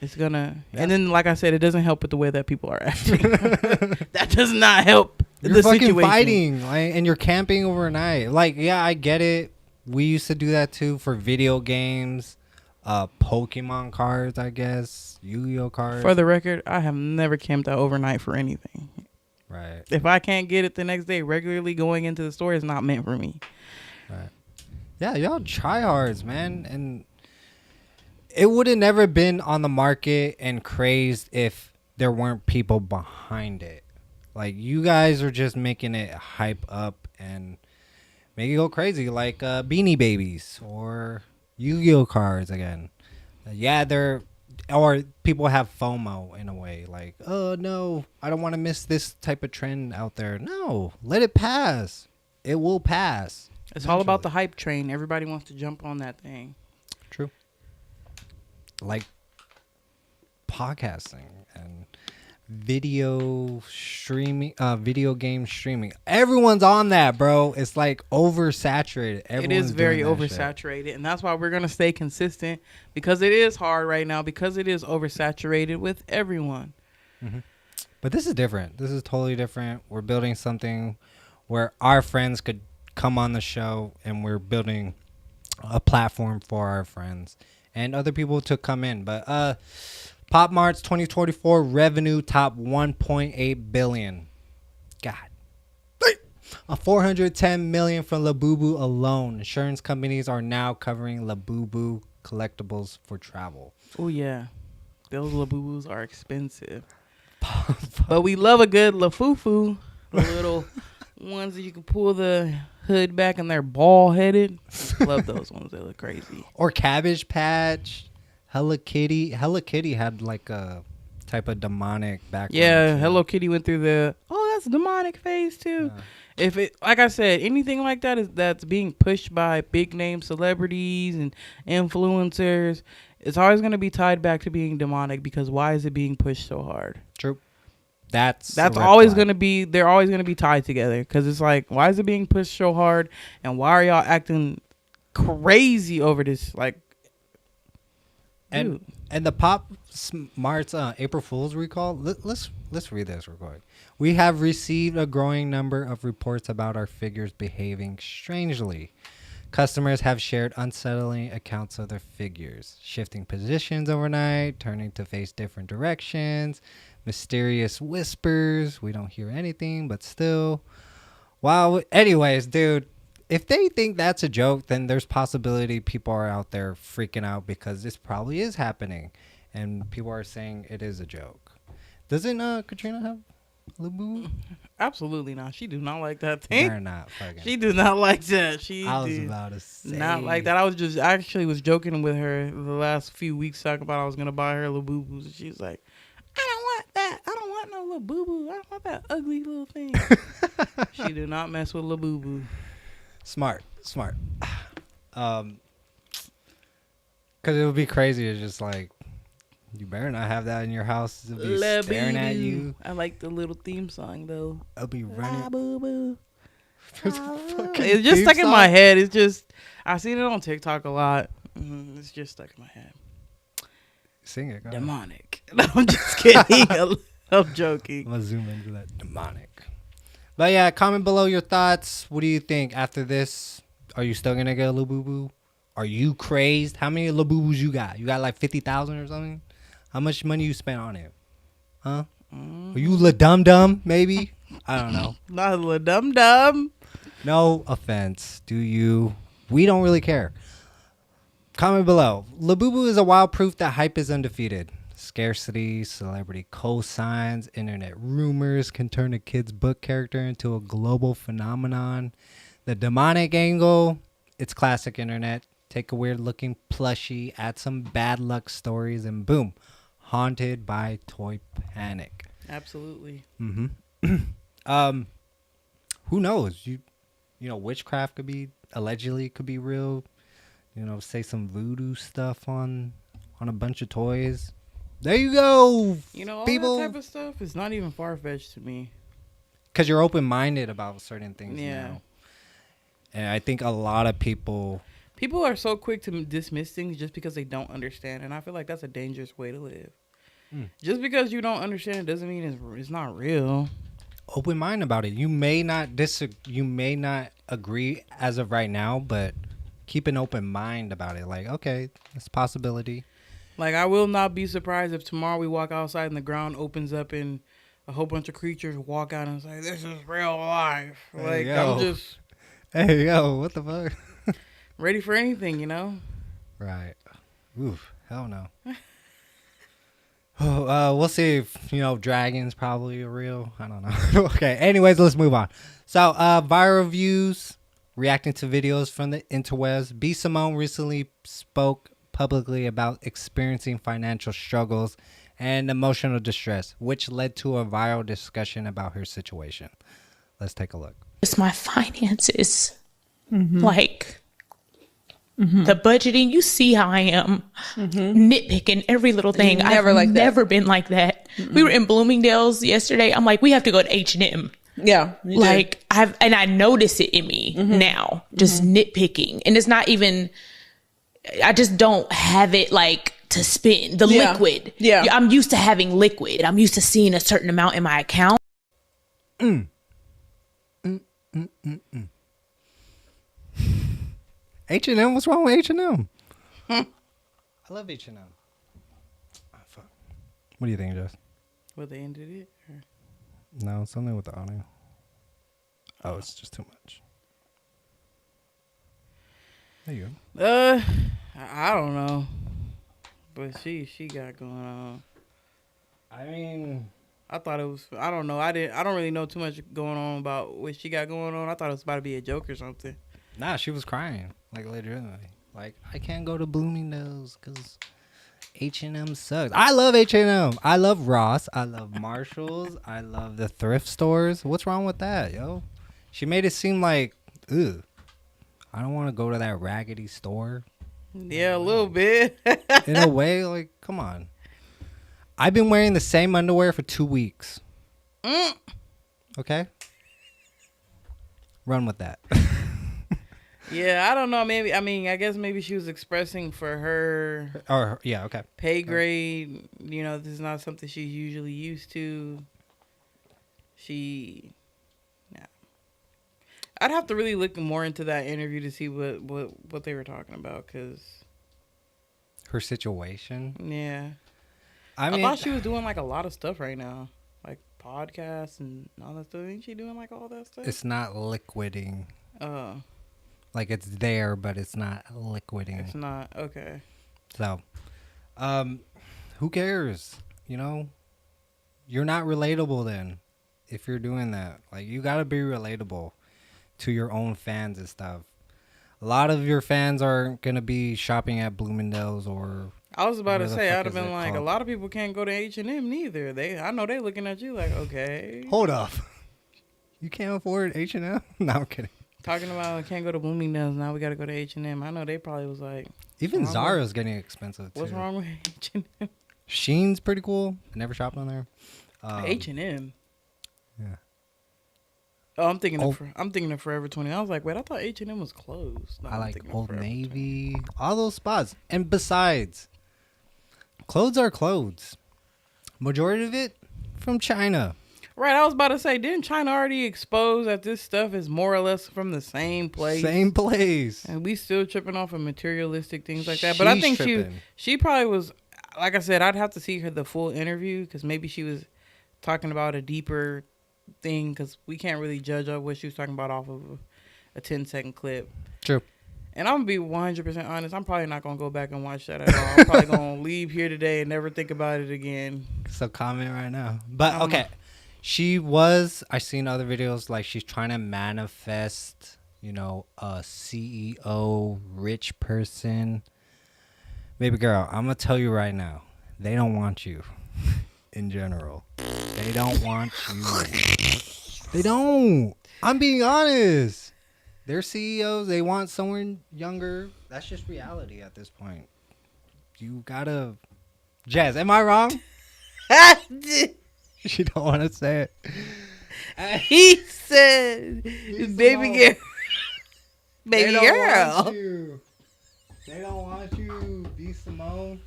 It's gonna... Yeah. And then, like I said, it doesn't help with the way that people are acting. That does not help the fucking situation. Fighting, like, and you're camping overnight. Like, yeah, I get it. We used to do that too for video games, Pokemon cards, I guess, Yu-Gi-Oh cards. For the record, I have never camped out overnight for anything. Right. If I can't get it the next day, regularly going into the store is not meant for me. Right. Yeah, y'all tryhards, man. And it would have never been on the market and crazed if there weren't people behind it. Like, you guys are just making it hype up and make it go crazy, like Beanie Babies or Yu-Gi-Oh cards again. Or people have FOMO in a way, like, oh no, I don't want to miss this type of trend out there. No, let it pass. It will pass. It's all about the hype train. Everybody wants to jump on that thing. True. Like podcasting and video streaming, video game streaming. Everyone's on that, bro. It's like oversaturated. It is very oversaturated, and that's why we're gonna stay consistent, because it is hard right now, because it is oversaturated with everyone. Mm-hmm. But this is different. This is totally different. We're building something where our friends could come on the show, and we're building a platform for our friends and other people to come in. But Pop Mart's 2024 revenue top 1.8 billion. God. A 410 million from Labubu alone. Insurance companies are now covering Labubu collectibles for travel. Oh yeah, those Labubus are expensive. But we love a good Lafufu. The little ones that you can pull the hood back and they're ball headed. Love those ones. They look crazy. Or Cabbage Patch. Hello Kitty. Hello Kitty had like a type of demonic background. Yeah, too. Hello Kitty went through the that's demonic phase too. If it, like I said, anything like that's being pushed by big name celebrities and influencers, it's always going to be tied back to being demonic, because why is it being pushed so hard? True. That's always going to be, they're always going to be tied together, because it's like, why is it being pushed so hard, and why are y'all acting crazy over this? Like, and the Pop Mart's April Fool's recall. Let's read this real quick. We have received a growing number of reports about our figures behaving strangely. Customers have shared unsettling accounts of their figures, shifting positions overnight, turning to face different directions, mysterious whispers. We don't hear anything, but still. Wow. Anyways, dude. If they think that's a joke, then there's possibility people are out there freaking out, because this probably is happening, and people are saying it is a joke. Doesn't Katrina have Labubu? Absolutely not. She do not like that thing. They're not fucking. She do not like that. I was about to say not like that. I actually was joking with her the last few weeks, talking about I was gonna buy her Labubus, and she was like, "I don't want that. I don't want no Labubu. I don't want that ugly little thing." She do not mess with Labubu. Smart. Because it would be crazy. It's just like, you better not have that in your house. It'll be staring at you. I like the little theme song though. I'll be running. Labubu. It's just stuck in my head. It's just I seen it on TikTok a lot. It's just stuck in my head. Sing it. Go ahead. Demonic. No, I'm just kidding. I'm joking. I'm gonna zoom into that demonic. But yeah, comment below your thoughts. What do you think after this? Are you still gonna get a Labubu? Are you crazed? How many Labubus you got? You got like 50,000 or something? How much money you spent on it? Huh? Are you la dum dum? Maybe. I don't know. Not a dum dum. No offense. Do you? We don't really care. Comment below. Labubu is a wild proof that hype is undefeated. Scarcity, celebrity cosigns, internet rumors can turn a kid's book character into a global phenomenon. The demonic angle, it's classic internet. Take a weird looking plushie, add some bad luck stories, and boom, haunted by toy panic. Absolutely. Who knows? You know, witchcraft could be allegedly could be real. You know, say some voodoo stuff on a bunch of toys. There you go. You know, all people. that type of stuff is not even far fetched to me. Because you're open minded about certain things. Yeah. Now. And I think a lot of people are so quick to dismiss things just because they don't understand, and I feel like that's a dangerous way to live. Just because you don't understand it doesn't mean it's not real. Open mind about it. You may not you may not agree as of right now, but keep an open mind about it. Like, okay, it's a possibility. Like, I will not be surprised if tomorrow we walk outside and the ground opens up and a whole bunch of creatures walk out and say, "This is real life." Like, I'm just hey yo, what the fuck? ready for anything, you know? Right. Oof. Hell no. We'll see if, dragons probably are real. I don't know. Okay. Anyways, let's move on. So, viral views reacting to videos from the interwebs. B. Simone recently spoke publicly about experiencing financial struggles and emotional distress, which led to a viral discussion about her situation. Let's take a look. It's my finances. Like, the budgeting, you see how I am nitpicking every little thing. I've never been like that. We were in Bloomingdale's yesterday. I'm like, we have to go to H&M. Yeah. Like, I notice it in me now, just nitpicking. And it's not even, I just don't have it like to spend the liquid. Yeah. I'm used to having liquid. I'm used to seeing a certain amount in my account. H&M? What's wrong with H&M? I love H&M. Oh, fuck. What do you think, Jess? Well, they ended it? Or? No, something with the audio. Oh, it's just too much. There you go. I don't know. But she got going on. I mean, I thought it was, I don't know. I don't really know too much going on about what she got going on. I thought it was about to be a joke or something. Nah, she was crying. Like, legitimately. Like, I can't go to Bloomingdale's because H&M sucks. I love H&M. I love Ross. I love Marshalls. I love the thrift stores. What's wrong with that, yo? She made it seem like, ugh, I don't want to go to that raggedy store. Yeah, a little bit. In a way, like, come on. I've been wearing the same underwear for 2 weeks. Okay? Run with that. Yeah, I don't know. Maybe, I guess maybe she was expressing for her okay. Pay grade. You know, this is not something she's usually used to. I'd have to really look more into that interview to see what they were talking about, because her situation. Yeah, I thought she was doing like a lot of stuff right now, like podcasts and all that stuff. Ain't she doing like all that stuff? It's not liquiding. Like, it's there, but it's not liquiding. It's not. Okay. So, who cares? You know, you're not relatable then if you're doing that. Like, you got to be relatable to your own fans and stuff. A lot of your fans aren't going to be shopping at Bloomingdale's or... I was about to say, I'd have been like, a lot of people can't go to H&M neither. I know they looking at you like, okay. Hold up. You can't afford H&M? No, I'm kidding. Talking about can't go to Bloomingdale's, now we got to go to H&M. I know they probably was like... Even Zara's getting expensive, too. What's wrong with H&M? Shein's pretty cool. I never shopped on there. H&M? Yeah. Oh, I'm thinking of Forever 20. I was like, wait, I thought H&M was closed. No, I I'm like thinking of Old Forever Navy, all those spots. And besides, clothes are clothes. Majority of it from China. 20. Right, I was about to say, didn't China already expose that this stuff is more or less from the same place? Same place. And we still tripping off of materialistic things like that. But I think tripping. she probably was, like I said, I'd have to see her the full interview because maybe she was talking about a deeper thing because we can't really judge what she was talking about off of a 10-second clip. True. And I'm going to be 100% honest. I'm probably not going to go back and watch that at all. I'm probably going to leave here today and never think about it again. So comment right now. But okay. I seen other videos like she's trying to manifest, a CEO, rich person. Baby girl, I'm going to tell you right now. They don't want you in general. They don't want you. They don't. I'm being honest. They're CEOs. They want someone younger. That's just reality at this point. You gotta... Jazz, am I wrong? She don't want to say it. He said, baby girl. Baby girl. They don't want you. B. Simone.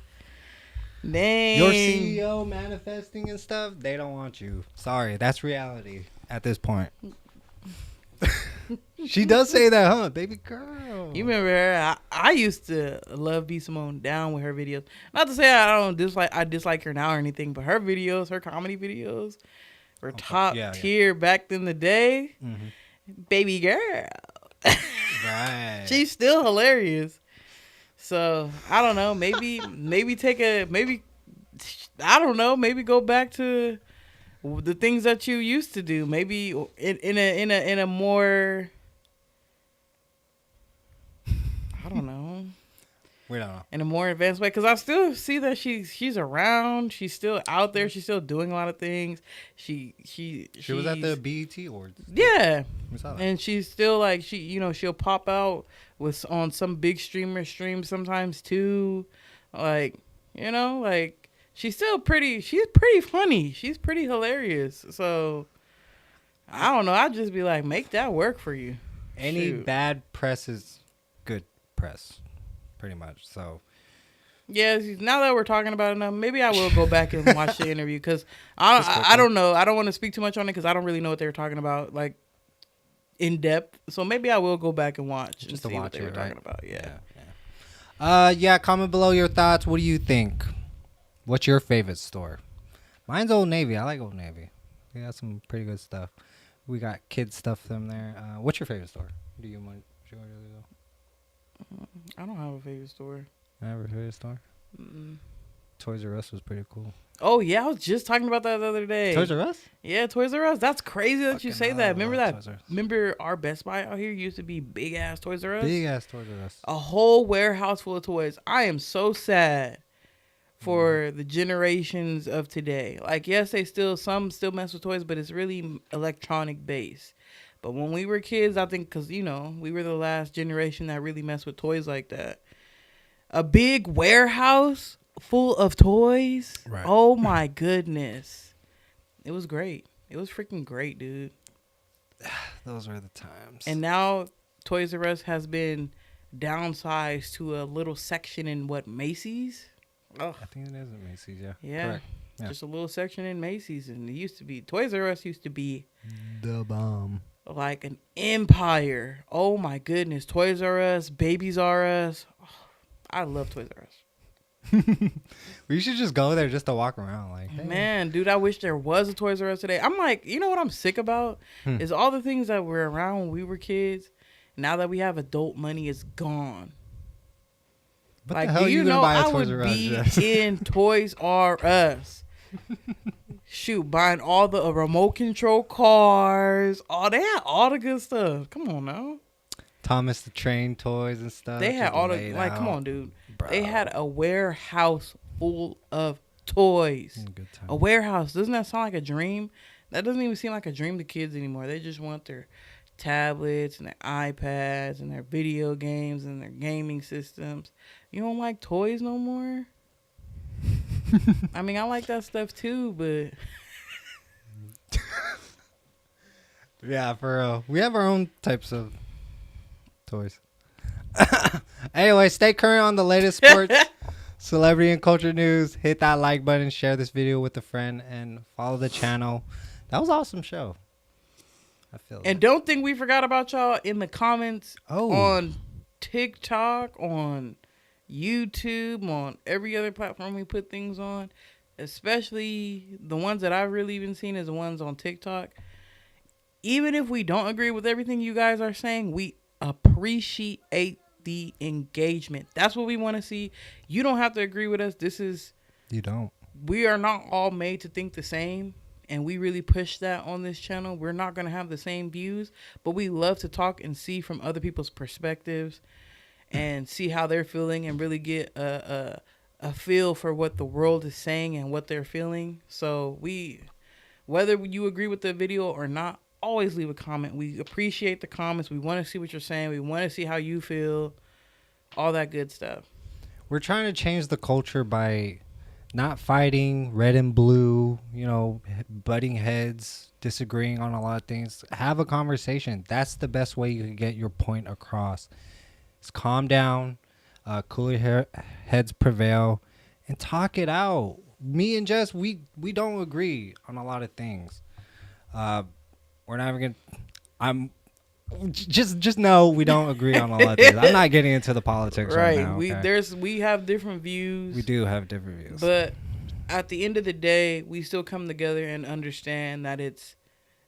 Dang. Your CEO manifesting and stuff, they don't want you. Sorry, that's reality at this point. She does say that, huh? Baby girl. You remember her? I used to love B. Simone down with her videos. Not to say I dislike her now or anything, but her videos, her comedy videos were top tier back in the day. Mm-hmm. Baby girl. Right. She's still hilarious. So I don't know. Maybe go back to the things that you used to do. Maybe in a more, I don't know. We don't know. In a more advanced way, because I still see that she's around. She's still out there. She's still doing a lot of things. She was at the BET Awards. Yeah, we saw that. And she's still like she'll pop out on some big streamer streams sometimes too, like she's still pretty. She's pretty funny. She's pretty hilarious. So I don't know. I'd just be like, make that work for you. Any bad press is good press. Pretty much. So yeah, now that we're talking about it enough, maybe I will go back and watch the interview because I don't know. I don't want to speak too much on it because I don't really know what they were talking about like in depth. So maybe I will go back and watch and see what they were talking about. Yeah. Comment below your thoughts. What do you think? What's your favorite store? Mine's Old Navy. I like Old Navy. They got some pretty good stuff. We got kids stuff from there. What's your favorite store? Do you mind? I don't have a favorite store. I have a favorite store? Mm-mm. Toys R Us was pretty cool. Oh, yeah. I was just talking about that the other day. Toys R Us? Yeah, Toys R Us. That's crazy that you say that. Remember that? Toys R Us. Remember our Best Buy out here used to be big-ass Toys R Us? Big-ass Toys R Us. A whole warehouse full of toys. I am so sad for the generations of today. Like, yes, some still mess with toys, but it's really electronic-based. But when we were kids, I think because, we were the last generation that really messed with toys like that. A big warehouse full of toys. Right. Oh, my goodness. It was great. It was freaking great, dude. Those were the times. And now Toys R Us has been downsized to a little section in Macy's? Oh. I think it is in Macy's, yeah. Yeah. Correct. Yeah. Just a little section in Macy's. And it used to be, Toys R Us used to be the bomb. Like an empire. Oh my goodness. Toys R Us, Babies R Us. Oh, I love Toys R Us. We should just go there just to walk around. Like, hey. Man, dude, I wish there was a Toys R Us today. I'm like, you know what I'm sick about? Is all the things that were around when we were kids. Now that we have adult money, is gone. What like, the hell do you gonna know buy I would be in Toys R Us? Shoot, buying all the remote control cars. Oh, they had all the good stuff. Come on now. Thomas the Train toys and stuff. They had all the come on, dude. Bro. They had a warehouse full of toys. Good time. A warehouse. Doesn't that sound like a dream? That doesn't even seem like a dream to kids anymore. They just want their tablets and their iPads and their video games and their gaming systems. You don't like toys no more? I mean, I like that stuff too, but Yeah, for real. We have our own types of toys. Anyway, stay current on the latest sports, celebrity, and culture news. Hit that like button, share this video with a friend, and follow the channel. That was an awesome show. I feel And don't think we forgot about y'all in the comments Oh. on TikTok, on YouTube, on every other platform we put things on. Especially the ones that I've really even seen is the ones on TikTok. Even if we don't agree with everything you guys are saying, we appreciate the engagement. That's what we want to see. You don't have to agree with us. You don't. We are not all made to think the same. And we really push that on this channel. We're not going to have the same views, but we love to talk and see from other people's perspectives and see how they're feeling and really get a feel for what the world is saying and what they're feeling. So whether you agree with the video or not, always leave a comment. We appreciate the comments. We want to see what you're saying. We want to see how you feel, all that good stuff. We're trying to change the culture by not fighting, red and blue, butting heads, disagreeing on a lot of things. Have a conversation. That's the best way you can get your point across. It's calm down, cooler heads prevail, and talk it out. Me and Jess, we don't agree on a lot of things. We're not even gonna. Just know we don't agree on a lot of things. I'm not getting into the politics right now. Okay? We have different views. We do have different views. But at the end of the day, we still come together and understand that it's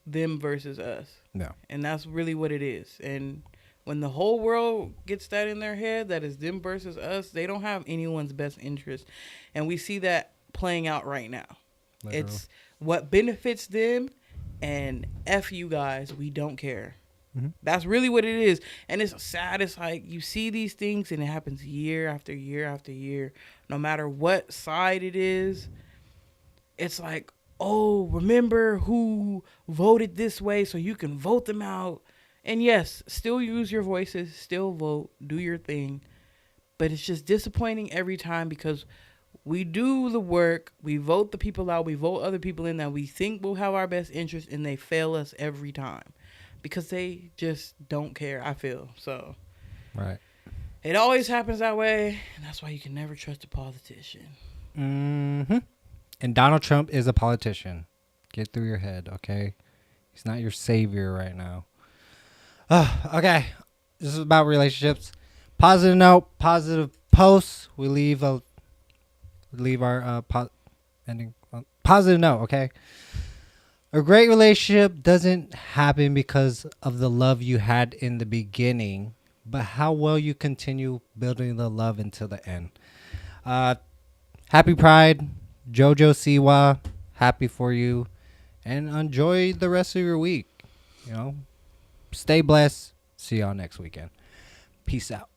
them versus us. No. And that's really what it is. And when the whole world gets that in their head, that is them versus us, they don't have anyone's best interest. And we see that playing out right now. Literally. It's what benefits them, and F you guys, we don't care. Mm-hmm. That's really what it is. And it's sad. It's like you see these things and it happens year after year after year. No matter what side it is, it's like, oh, remember who voted this way so you can vote them out. And yes, still use your voices, still vote, do your thing. But it's just disappointing every time because we do the work, we vote the people out, we vote other people in that we think will have our best interest, and they fail us every time. Because they just don't care, I feel. So, right. It always happens that way. And that's why you can never trust a politician. Mm-hmm. And Donald Trump is a politician. Get through your head, okay? He's not your savior right now. Okay. This is about relationships. Positive note, positive posts. We leave our ending on positive note, okay? A great relationship doesn't happen because of the love you had in the beginning, but how well you continue building the love until the end. Happy Pride, Jojo Siwa, happy for you, and enjoy the rest of your week. Stay blessed. See y'all next weekend. Peace out.